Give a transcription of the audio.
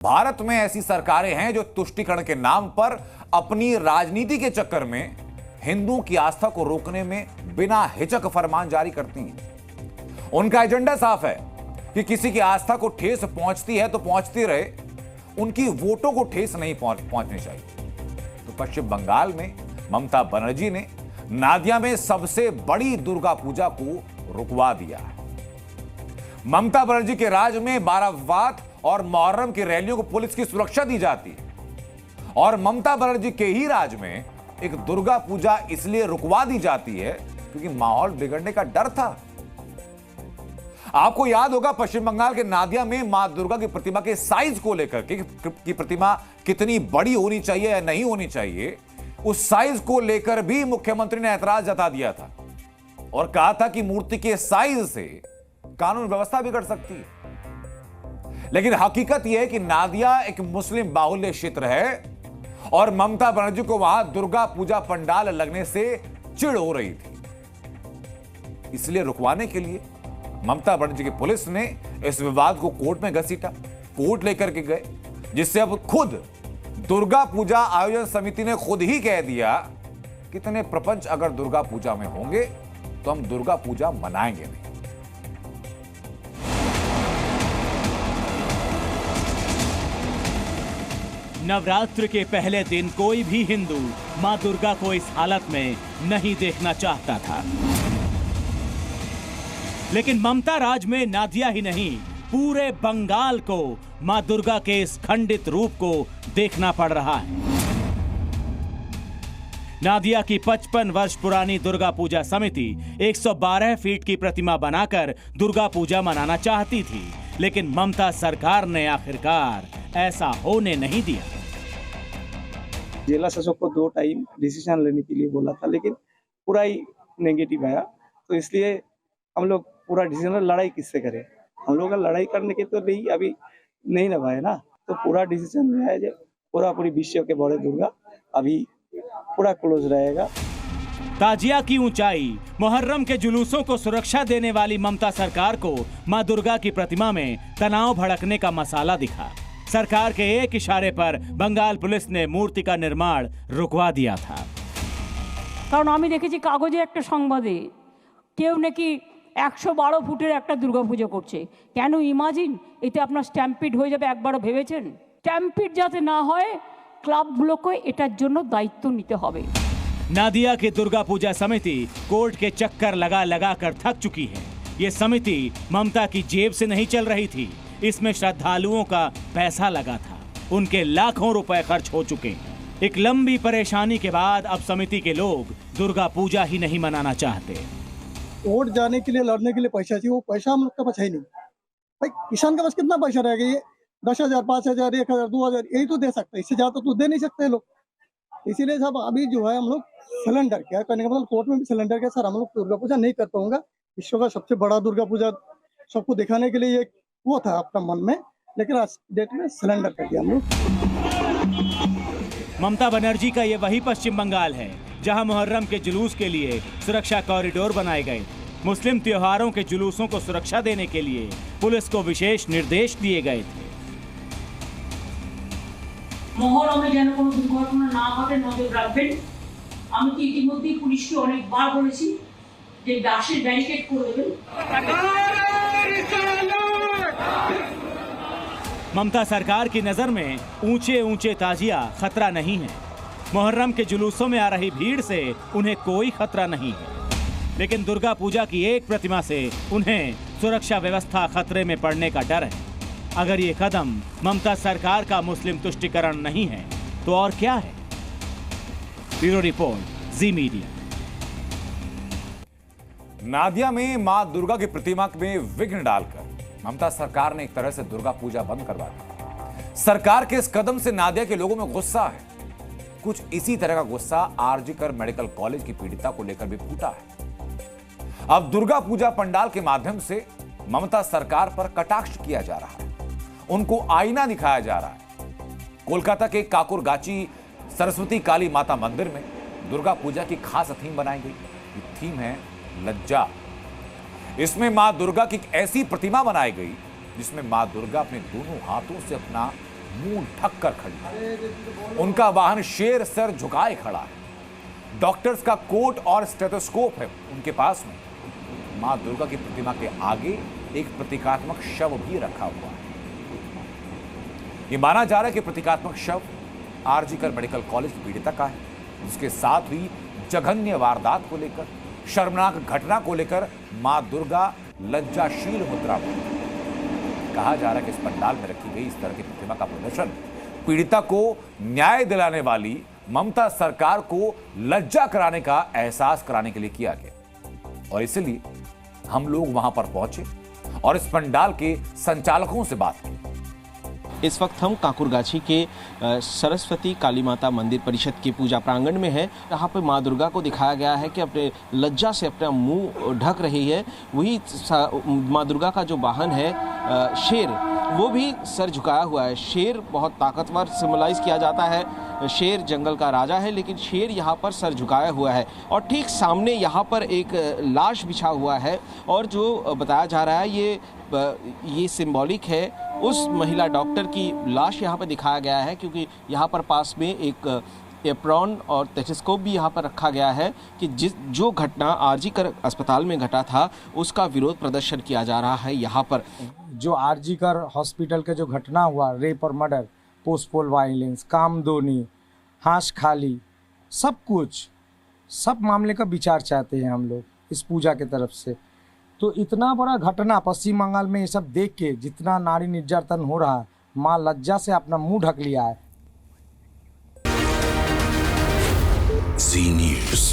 भारत में ऐसी सरकारें हैं जो तुष्टीकरण के नाम पर अपनी राजनीति के चक्कर में हिंदुओं की आस्था को रोकने में बिना हिचक फरमान जारी करती हैं। उनका एजेंडा साफ है कि किसी की आस्था को ठेस पहुंचती है तो पहुंचती रहे, उनकी वोटों को ठेस नहीं पहुंचनी चाहिए। तो पश्चिम बंगाल में ममता बनर्जी ने नादिया में सबसे बड़ी दुर्गा पूजा को रुकवा दिया है। ममता बनर्जी के राज में बारात और मुहर्रम की रैलियों को पुलिस की सुरक्षा दी जाती है और ममता बनर्जी के ही राज में एक दुर्गा पूजा इसलिए रुकवा दी जाती है क्योंकि माहौल बिगड़ने का डर था। आपको याद होगा पश्चिम बंगाल के नादिया में मां दुर्गा की प्रतिमा के साइज को लेकर कि प्रतिमा कितनी बड़ी होनी चाहिए या नहीं होनी चाहिए, उस साइज को लेकर भी मुख्यमंत्री ने ऐतराज जता दिया था और कहा था कि मूर्ति के साइज से कानून व्यवस्था बिगड़ सकती है। लेकिन हकीकत यह है कि नादिया एक मुस्लिम बाहुल्य क्षेत्र है और ममता बनर्जी को वहां दुर्गा पूजा पंडाल लगने से चिढ़ हो रही थी। इसलिए रुकवाने के लिए ममता बनर्जी की पुलिस ने इस विवाद को कोर्ट में घसीटा, कोर्ट लेकर के गए, जिससे अब खुद दुर्गा पूजा आयोजन समिति ने खुद ही कह दिया कितने प्रपंच अगर दुर्गा पूजा में होंगे तो हम दुर्गा पूजा मनाएंगे नहीं। नवरात्र के पहले दिन कोई भी हिंदू मां दुर्गा को इस हालत में नहीं देखना चाहता था, लेकिन ममता राज में नादिया ही नहीं पूरे बंगाल को मां दुर्गा के इस खंडित रूप को देखना पड़ रहा है। नादिया की 55 वर्ष पुरानी दुर्गा पूजा समिति 112 फीट की प्रतिमा बनाकर दुर्गा पूजा मनाना चाहती थी, लेकिन ममता सरकार ने आखिरकार ऐसा होने नहीं दिया। जिला शासक को 2 टाइम डिसीजन लेने के लिए बोला था, लेकिन पूरा ही नेगेटिव आया, तो इसलिए हम लोग पूरा डिसीजन लड़ाई किससे करें। हम लोग का लड़ाई करने के तो नहीं अभी नहीं लगाए ना, तो पूरा डिसीजन लिया है पूरी विश्व के बड़े दुर्गा अभी पूरा क्लोज रहेगा। ताजिया की ऊंचाई, मुहर्रम के जुलूसों को सुरक्षा देने वाली ममता सरकार को मां दुर्गा की प्रतिमा में तनाव भड़कने का मसाला दिखा। सरकार के एक इशारे पर बंगाल पुलिस ने मूर्ति का निर्माण रुकवा दिया था। কারণ আমি দেখেছি কাগজে একটা সংবাদে কেউ নাকি 112 ফুটের একটা দুর্গাপূজা করছে। কেন ইমাজিন এতে আপনার স্ট্যাম্পিড হয়ে যাবে, একবারও ভেবেছেন? স্ট্যাম্পিড যাতে না হয় ক্লাবগুলোকে এটার জন্য দায়িত্ব নিতে হবে। नादिया की दुर्गा पूजा समिति कोर्ट के चक्कर लगा लगा कर थक चुकी है। ये समिति ममता की जेब से नहीं चल रही थी, इसमें श्रद्धालुओं का पैसा लगा था। उनके लाखों रुपए खर्च हो चुके हैं। एक लंबी परेशानी के बाद अब समिति के लोग दुर्गा पूजा ही नहीं मनाना चाहते। वोट जाने के लिए, लड़ने के लिए पैसा चाहिए, वो पैसा हम लोग का पास है नहीं। भाई किसान के पास कितना पैसा रहेगा? ये 10,000, 5,000, 1,000, 2,000 यही तो दे सकता है, इससे ज्यादा तो दे नहीं सकते लोग। इसीलिए साहब अभी जो है हम लोग सिलेंडर क्या करने का मतलब कोर्ट में भी सिलेंडर के सर हम लोग दुर्गा पूजा नहीं कर पाऊंगा। विश्व का सबसे बड़ा दुर्गा पूजा सबको दिखाने के लिए एक वो था अपना मन में, लेकिन आज डेट में सिलेंडर कर दिया हम लोग। ममता बनर्जी का ये वही पश्चिम बंगाल है जहां मुहर्रम के जुलूस के लिए सुरक्षा कॉरिडोर बनाए गए। मुस्लिम त्योहारों के जुलूसों को सुरक्षा देने के लिए पुलिस को विशेष निर्देश दिए गए थे। মহরমে যেন কোনো দুর্ঘটনা না ঘটে নজর রাখবেন। আমি তো ইতিমধ্যেই পুলিশকে অনেকবার বলেছি যে দাসের ব্যারিকেড করে দেবেন। ममता सरकार की नजर में ऊंचे ऊंचे ताजिया खतरा नहीं है। मुहर्रम के जुलूसों में आ रही भीड़ से उन्हें कोई खतरा नहीं है, लेकिन दुर्गा पूजा की एक प्रतिमा से उन्हें सुरक्षा व्यवस्था खतरे में पड़ने का डर है। अगर ये कदम ममता सरकार का मुस्लिम तुष्टीकरण नहीं है तो और क्या है? ब्यूरो रिपोर्ट, जी मीडिया। नादिया में मां दुर्गा की प्रतिमा में विघ्न डालकर ममता सरकार ने एक तरह से दुर्गा पूजा बंद करवा दी। सरकार के इस कदम से नादिया के लोगों में गुस्सा है। कुछ इसी तरह का गुस्सा आरजीकर मेडिकल कॉलेज की पीड़िता को लेकर भी फूटा है। अब दुर्गा पूजा पंडाल के माध्यम से ममता सरकार पर कटाक्ष किया जा रहा है, उनको आईना दिखाया जा रहा है। कोलकाता के काकुरगाची सरस्वती काली माता मंदिर में दुर्गा पूजा की खास थीम बनाई गई। ये थीम है लज्जा। इसमें मां दुर्गा की एक ऐसी प्रतिमा बनाई गई जिसमें मां दुर्गा अपने दोनों हाथों से अपना मुंह ढककर खड़ी है। उनका वाहन शेर सर झुकाए खड़ा है। डॉक्टर्स का कोट और स्टेथोस्कोप है उनके पास में। मां दुर्गा की प्रतिमा के आगे एक प्रतीकात्मक शव भी रखा हुआ है। यह माना जा रहा है कि प्रतीकात्मक शव आरजीकर मेडिकल कॉलेज की पीड़िता का है, जिसके साथ हुई जघन्य वारदात को लेकर, शर्मनाक घटना को लेकर मां दुर्गा लज्जाशील मुद्रा में। कहा जा रहा है कि इस पंडाल में रखी गई इस तरह की प्रतिमा का प्रदर्शन पीड़िता को न्याय दिलाने वाली ममता सरकार को लज्जा कराने का एहसास कराने के लिए किया गया। और इसलिए हम लोग वहां पर पहुंचे और इस पंडाल के संचालकों से बात की। इस वक्त हम काकुरगाछी के सरस्वती काली माता मंदिर परिषद के पूजा प्रांगण में है। यहाँ पे माँ दुर्गा को दिखाया गया है कि अपने लज्जा से अपना मुंह ढक रही है। वही माँ दुर्गा का जो वाहन है शेर, वो भी सर झुकाया हुआ है। शेर बहुत ताकतवर सिम्बलाइज किया जाता है। शेर जंगल का राजा है, लेकिन शेर यहाँ पर सर झुकाया हुआ है। और ठीक सामने यहाँ पर एक लाश बिछा हुआ है और जो बताया जा रहा है ये सिंबॉलिक है उस महिला डॉक्टर की लाश यहाँ पर दिखाया गया है, क्योंकि यहाँ पर पास में एक एप्रॉन और टेस्कोप भी यहाँ पर रखा गया है कि जो घटना आरजीकर अस्पताल में घटा था उसका विरोध प्रदर्शन किया जा रहा है। यहाँ पर जो आरजीकर हॉस्पिटल के जो घटना हुआ, रेप और मर्डर, पोस्टपोल वायलेंस, कामदोनी, हाश खाली, सब मामले का विचार चाहते हैं हम लोग इस पूजा के तरफ से। तो इतना बड़ा घटना पश्चिम बंगाल में ये सब देख के जितना नारी निर्यातन हो रहा है, माँ लज्जा से अपना मुंह ढक लिया है। जी न्यूज़।